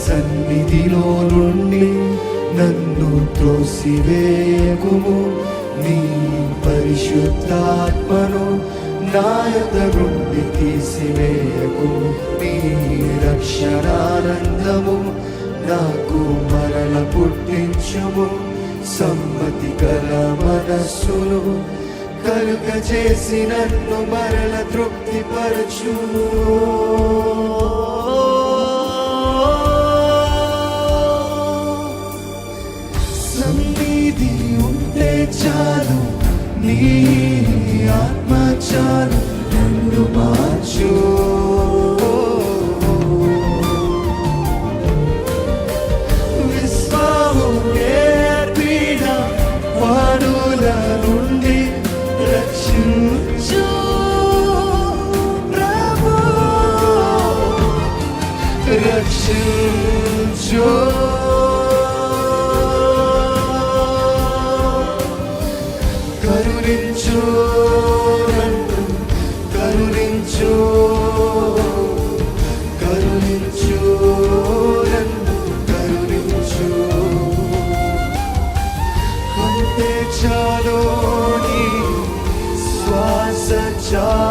సన్నిధిలో నుండి నన్ను త్రోసివేయకుము. నీ పరిశుద్ధాత్మను నా యొద్ద నుండి తీసివేయకుము. నీ రక్షణానందము నాకు మరల పుట్టించుము. సమ్మతి గల మనస్సును కలుగజేసి నన్ను మరల తృప్తిపరచుము. సన్నిధి ఉంటే చాలు, నీ ఆత్మ చాలు నన్ను మార్చు. విశ్వాసం నేర్పిన వాడుల నుండి రక్షించు ప్రభు, రక్షించు. కరుణించు నన్ను, కరుణించు, కరుణించు నన్ను, కరుణించు. అంతే చాలు నీ శ్వాస చాలు.